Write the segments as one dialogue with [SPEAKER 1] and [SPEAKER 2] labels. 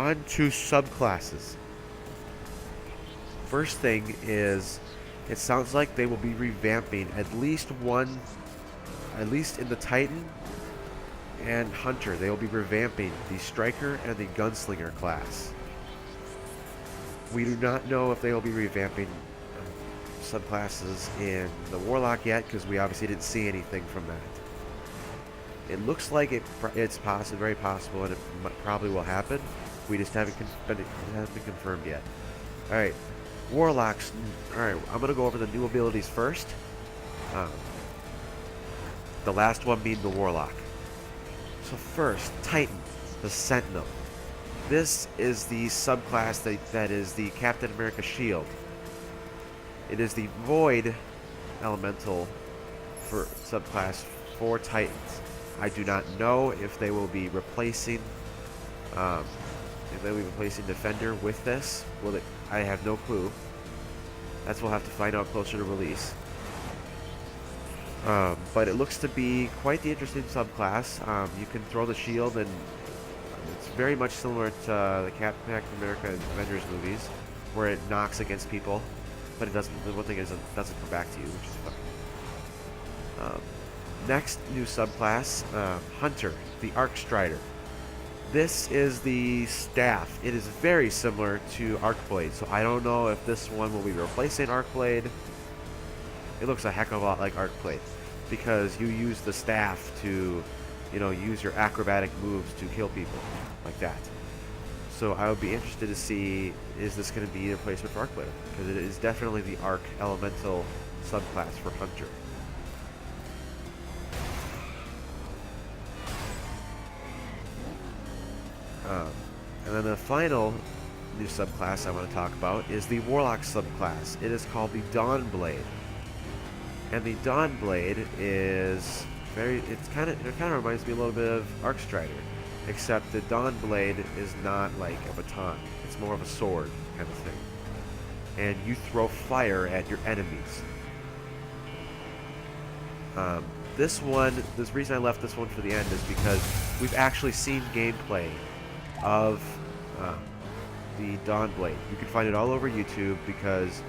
[SPEAKER 1] on to subclasses. First thing is, it sounds like they will be revamping at least in the Titan and Hunter. They will be revamping the Striker and the Gunslinger class. We do not know if they will be revamping subclasses in the Warlock yet, because we obviously didn't see anything from that. It looks like it's very possible, and it probably will happen. We just haven't been confirmed yet. All right, Warlocks. All right, I'm gonna go over the new abilities first. The last one being the Warlock. So first, Titan, the Sentinel. This is the subclass that is the Captain America shield. It is the Void elemental for subclass for Titans. I do not know if they will be replacing Defender with this. I have no clue. That's we'll have to find out closer to release. But it looks to be quite the interesting subclass. You can throw the shield, and it's very much similar to the Captain America Avengers movies, where it knocks against people, but it doesn't. The one thing is, it doesn't come back to you, which is fun. Next new subclass, Hunter, the Arc Strider. This is the staff. It is very similar to Arcblade, so I don't know if this one will be replacing Arcblade. It looks a heck of a lot like Arcblade, because you use the staff to, use your acrobatic moves to kill people, like that. So I would be interested to see, is this going to be a replacement for Arcblade? Because it is definitely the Arc Elemental subclass for Hunter. And then the final new subclass I want to talk about is the Warlock subclass. It is called the Dawnblade. And the Dawnblade is it kind of reminds me a little bit of Arcstrider, except the Dawnblade is not like a baton. It's more of a sword kind of thing. And you throw fire at your enemies. The reason I left this one for the end is because we've actually seen gameplay of the Dawnblade. You can find it all over YouTube, because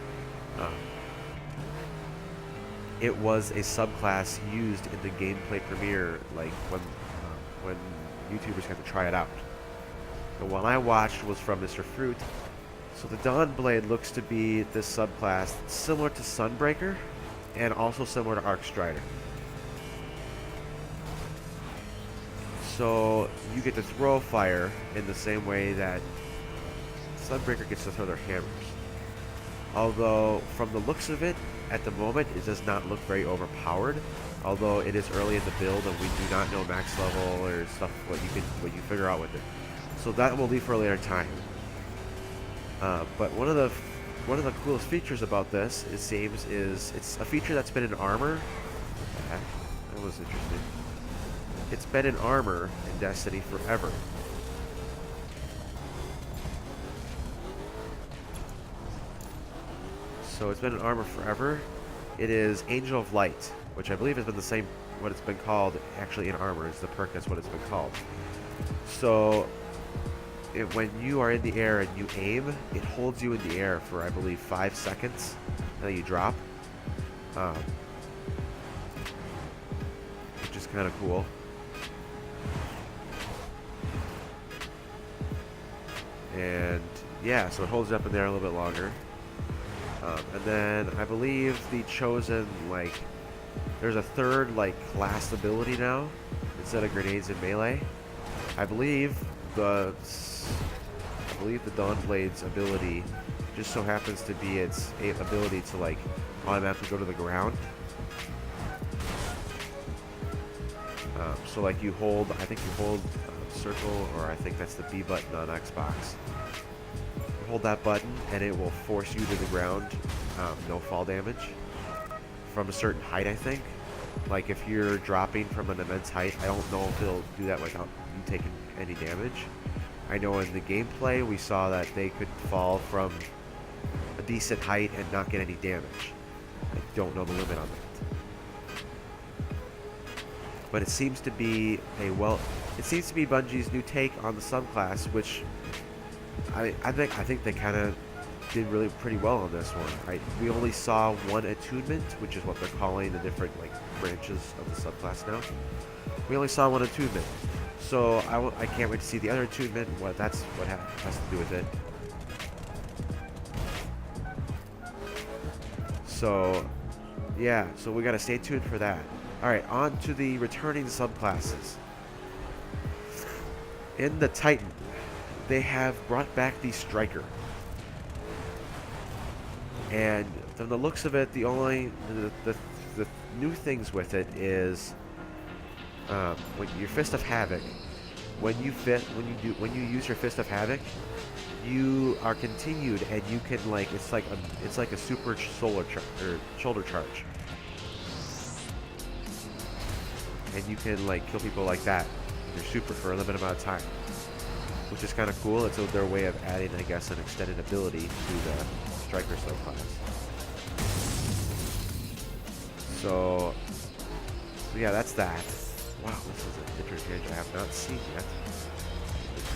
[SPEAKER 1] it was a subclass used in the gameplay premiere, like when YouTubers got to try it out. The one I watched was from Mr. Fruit. So the Dawnblade looks to be this subclass similar to Sunbreaker, and also similar to Arcstrider. So you get to throw fire in the same way that Sunbreaker gets to throw their hammers. Although, from the looks of it, at the moment, it does not look very overpowered. Although it is early in the build, and we do not know max level or stuff what you figure out with it. So that will leave for a later time. But one of the coolest features about this, it seems, is it's a feature that's been in armor. That was interesting. It's been in armor in Destiny forever. So it's been in armor forever. It is Angel of Light, which I believe has been the same, what it's been called actually in armor. It's the perk, that's what it's been called. So when you are in the air and you aim, it holds you in the air for, I believe, 5 seconds, and then you drop. Which is kind of cool. And yeah, so it holds up in there a little bit longer. And then I believe the Chosen, there's a third class ability now instead of grenades and melee. I believe the Dawnblade's ability just so happens to be its ability to automatically go to the ground. So you hold, I think you hold circle, or I think that's the B button on Xbox. Hold that button and it will force you to the ground, no fall damage, from a certain height, I think. If you're dropping from an immense height, I don't know if it'll do that without you taking any damage. I know in the gameplay we saw that they could fall from a decent height and not get any damage. I don't know the limit on that. But it seems to be Bungie's new take on the subclass, which I think they kind of did really pretty well on this one. We only saw one attunement, which is what they're calling the different like branches of the subclass now. We only saw one attunement, so I can't wait to see the other attunement. What has to do with it. So yeah, so we gotta stay tuned for that. All right, on to the returning subclasses. In the Titan, they have brought back the Striker. And from the looks of it, the new things with it is when your Fist of Havoc, when you use your Fist of Havoc, you are continued, and you can like it's like a super shoulder charge, and you can like kill people like that with your super for a limited amount of time, which is kind of cool. It's their way of adding, I guess, an extended ability to the Striker subclass. So yeah, that's that. Wow, this is a different change I have not seen yet.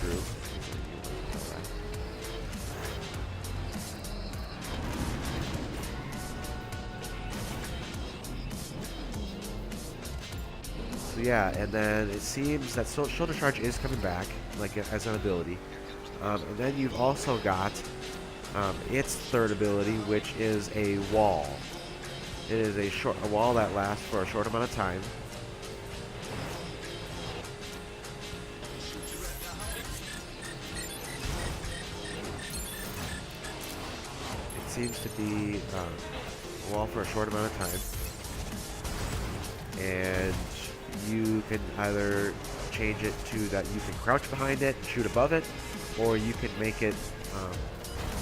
[SPEAKER 1] True. So yeah, and then it seems that shoulder charge is coming back, like as an ability. And then you've also got its third ability, which is a wall. It is a wall that lasts for a short amount of time. It seems to be a wall for a short amount of time. And you can either change it to that you can crouch behind it and shoot above it, or you can make it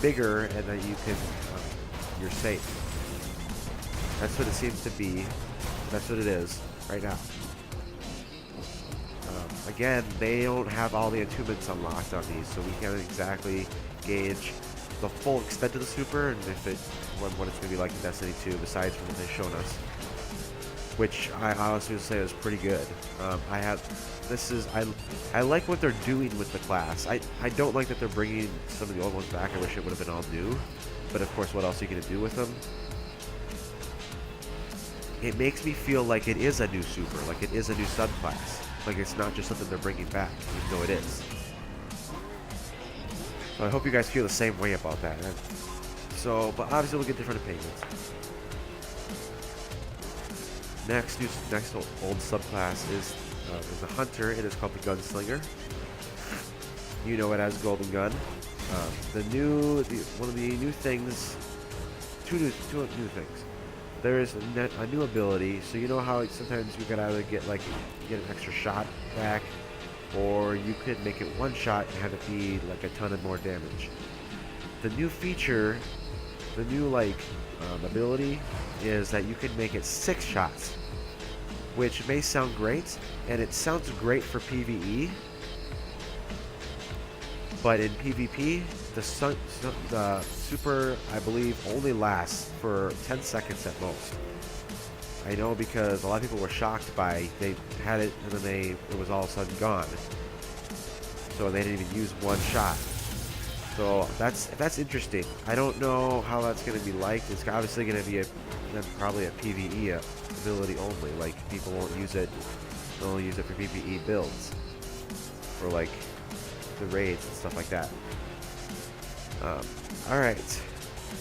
[SPEAKER 1] bigger and that you can you're safe. That's what it seems to be. That's what it is right now. Again, they don't have all the attunements unlocked on these, so we can't exactly gauge the full extent of the super and if what it's going to be like in Destiny 2, besides from what they've shown us, which I honestly would say is pretty good. I like what they're doing with the class. I don't like that they're bringing some of the old ones back. I wish it would have been all new, but of course, what else are you going to do with them? It makes me feel like it is a new super, like it is a new subclass. Like it's not just something they're bringing back, even though it is. So I hope you guys feel the same way about that. So, but obviously we'll get different opinions. Next old subclass is the Hunter. It is called the Gunslinger. You know it as Golden Gun. One of the new things, two new things. There is a new ability, so you know how sometimes you can either get an extra shot back, or you could make it one shot and have it be like a ton of more damage. The new feature, the new ability, is that you can make it 6 shots, which may sound great, and it sounds great for PvE, but in PvP, the super, I believe, only lasts for 10 seconds at most. I know because a lot of people were shocked by they had it and then it was all of a sudden gone. So they didn't even use one shot. So that's interesting. I don't know how that's going to be liked. It's obviously going to be probably a PvE ability only. Like people won't use it. They'll only use it for PvE builds, for like the raids and stuff like that. Alright,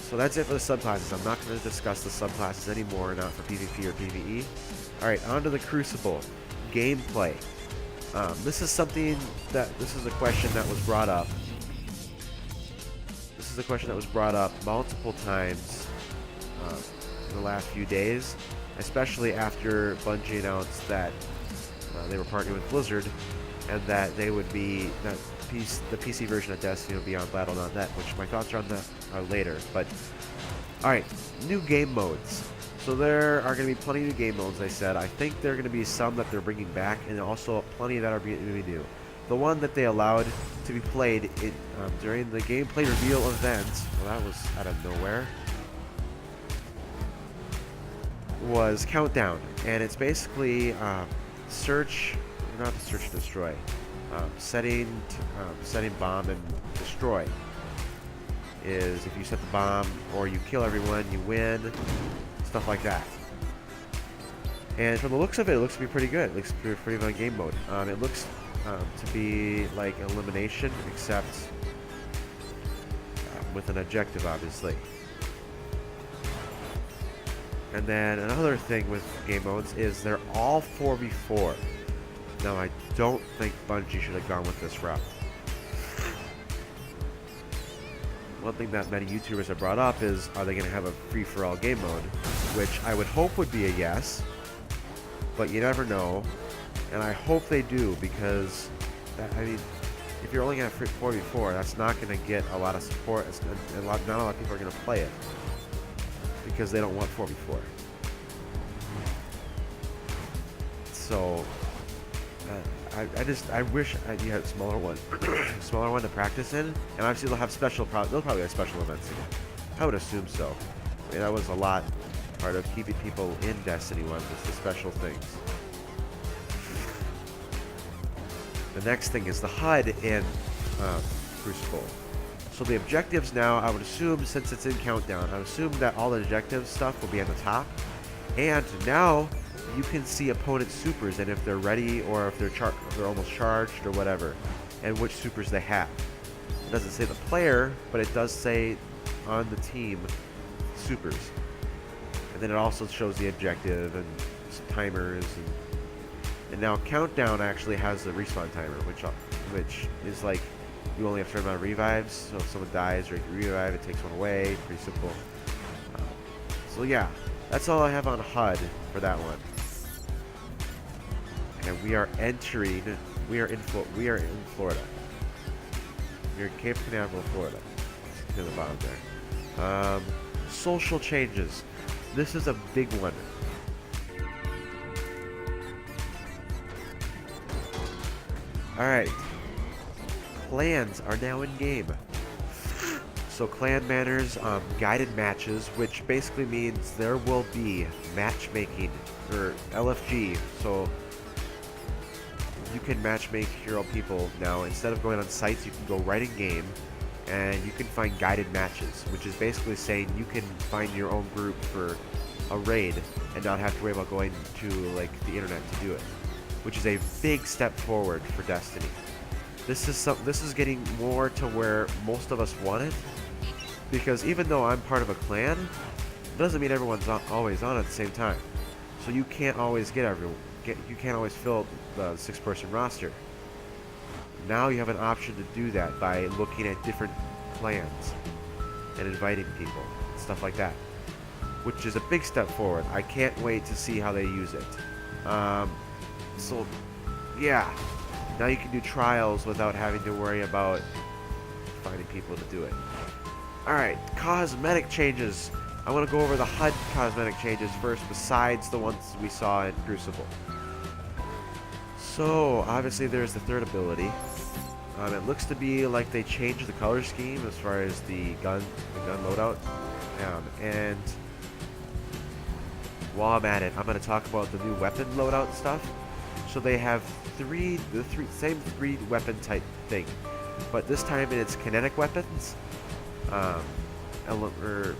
[SPEAKER 1] so that's it for the subclasses. I'm not going to discuss the subclasses anymore, not for PvP or PvE. Alright, on to the Crucible. Gameplay. This is a question that was brought up. This is a question that was brought up multiple times in the last few days, especially after Bungie announced that they were partnering with Blizzard, and that they would be the PC version of Destiny will be on Battle.net, which my thoughts are on that later. But alright, new game modes. So there are going to be plenty of new game modes, I said. I think there are going to be some that they're bringing back, and also plenty that are going to be new. The one that they allowed to be played during the gameplay reveal event, well, that was out of nowhere, was Countdown. And it's basically not search and destroy. setting bomb and destroy is if you set the bomb or you kill everyone, you win, stuff like that. And from the looks of it, it looks to be pretty good. It looks pretty fun game mode. It looks to be like elimination, except with an objective, obviously. And then another thing with game modes is they're all 4v4. Now, I don't think Bungie should have gone with this route. One thing that many YouTubers have brought up is, are they going to have a free-for-all game mode? Which I would hope would be a yes, but you never know. And I hope they do, because, I mean, if you're only going to have 4v4, that's not going to get a lot of support. Not a lot of people are going to play it, because they don't want 4v4. So, I wish you had a smaller one, smaller one to practice in, and obviously they'll have they'll probably have special events again. I would assume so. I mean, that was a lot part of keeping people in Destiny 1 was the special things. The next thing is the HUD in Crucible. So the objectives now, I would assume, since it's in Countdown, I would assume that all the objective stuff will be on the top. And now you can see opponent supers and if they're ready or if they're almost charged or whatever, and which supers they have. It doesn't say the player, but it does say on the team supers. And then it also shows the objective and some timers, and now Countdown actually has a respawn timer, which is like you only have a certain amount of revives. So if someone dies or you revive, it takes one away. Pretty simple. So yeah, that's all I have on HUD for that one. And we are entering. We are in Florida. We're in Cape Canaveral, Florida. To the bottom there. Social changes. This is a big one. Alright. Clans are now in game. So clan banners, guided matches, which basically means there will be matchmaking, or LFG. So you can matchmake your own people now. Instead of going on sites, you can go right in game, and you can find guided matches, which is basically saying you can find your own group for a raid and not have to worry about going to like the internet to do it, which is a big step forward for Destiny. This is getting more to where most of us want it, because even though I'm part of a clan, it doesn't mean everyone's always on at the same time. So you can't always you can't always fill the 6-person roster. Now you have an option to do that by looking at different clans and inviting people, stuff like that, which is a big step forward. I can't wait to see how they use it. So yeah, now you can do trials without having to worry about finding people to do it. Alright, cosmetic changes. I want to go over the HUD cosmetic changes first, besides the ones we saw in Crucible. So, obviously there's the third ability. It looks to be like they changed the color scheme as far as the gun loadout. And while I'm at it, I'm going to talk about the new weapon loadout stuff. So they have the same three weapon type thing, but this time it's kinetic weapons, element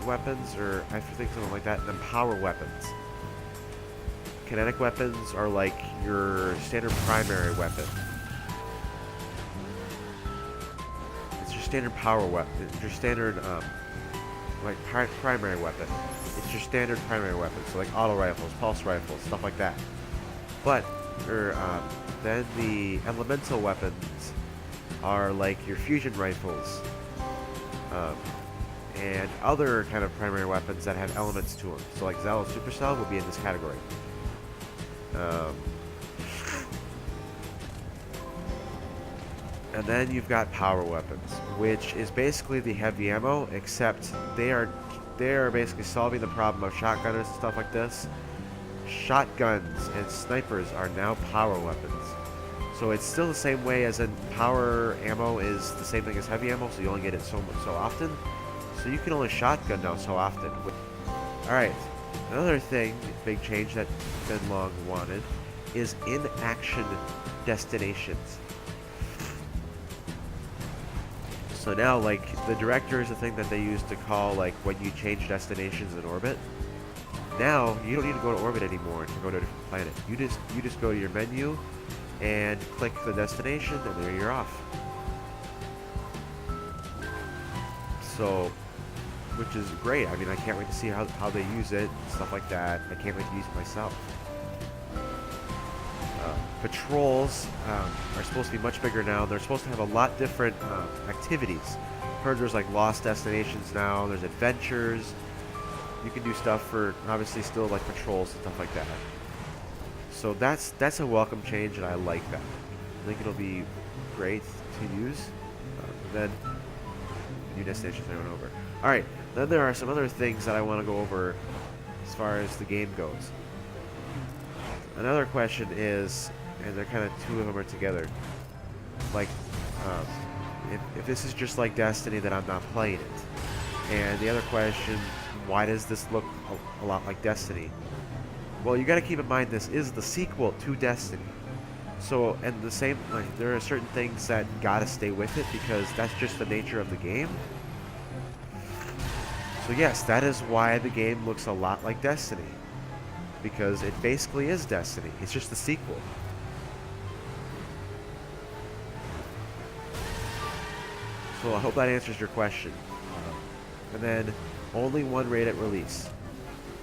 [SPEAKER 1] weapons, or I think something like that, and then power weapons. Kinetic weapons are like your standard primary weapon. It's your standard power weapon. It's your standard like primary weapon. It's your standard primary weapon. So like auto rifles, pulse rifles, stuff like that. But then the elemental weapons are like your fusion rifles. And other kind of primary weapons that have elements to them. So like Zealous Supercell will be in this category. And then you've got power weapons, which is basically the heavy ammo, except they are basically solving the problem of shotgunners and stuff like this. Shotguns and snipers are now power weapons. So it's still the same way as in power ammo is the same thing as heavy ammo, so you only get it so often. So you can only shotgun now so often. Alright, another thing, big change that's been long wanted, is in-action destinations. So now, like, the director is the thing that they use to call, like, when you change destinations in orbit. Now, you don't need to go to orbit anymore to go to a different planet. You just go to your menu and click the destination, and there you're off. So, which is great. I mean, I can't wait to see how they use it, stuff like that. I can't wait to use it myself. Patrols are supposed to be much bigger now. They're supposed to have a lot different activities. Heard there's like lost destinations now. There's adventures. You can do stuff for obviously still like patrols and stuff like that. So that's a welcome change, and I like that. I think it'll be great to use. Then new destinations I went over. All right. Then there are some other things that I want to go over as far as the game goes. Another question is, and they're kind of two of them are together, like if this is just like Destiny, then I'm not playing it. And the other question, why does this look a lot like Destiny? Well, you got to keep in mind this is the sequel to Destiny. So, and the same, like, there are certain things that gotta stay with it because that's just the nature of the game. So yes, that is why the game looks a lot like Destiny. Because it basically is Destiny. It's just the sequel. So I hope that answers your question. And then, only one raid at release.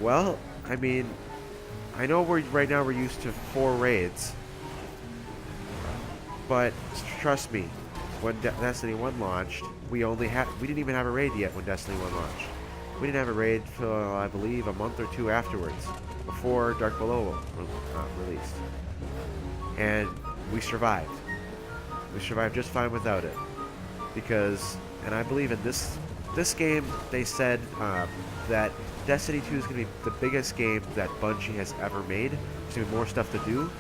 [SPEAKER 1] Well, I mean, I know right now we're used to 4 raids. But trust me, when Destiny 1 launched, we didn't even have a raid yet when Destiny 1 launched. We didn't have a raid for, I believe, a month or 2 afterwards, before Dark Below released. And we survived. We survived just fine without it. Because, and I believe in this game, they said that Destiny 2 is going to be the biggest game that Bungie has ever made. There's going to be more stuff to do.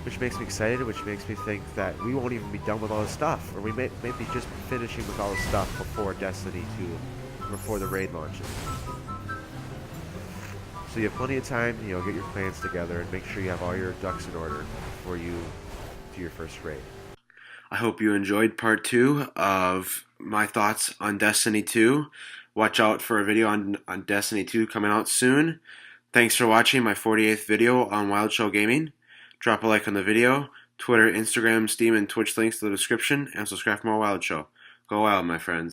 [SPEAKER 1] Which makes me excited, which makes me think that we won't even be done with all this stuff. Or we may be just finishing with all this stuff before Destiny 2, before the raid launches. So you have plenty of time, you know, get your plans together and make sure you have all your ducks in order before you do your first raid. I hope you enjoyed part 2 of my thoughts on Destiny 2. Watch out for a video on Destiny 2 coming out soon. Thanks for watching my 48th video on Wildshow Gaming. Drop a like on the video. Twitter, Instagram, Steam, and Twitch links to the description. And subscribe for more Wildshow. Go wild, my friends.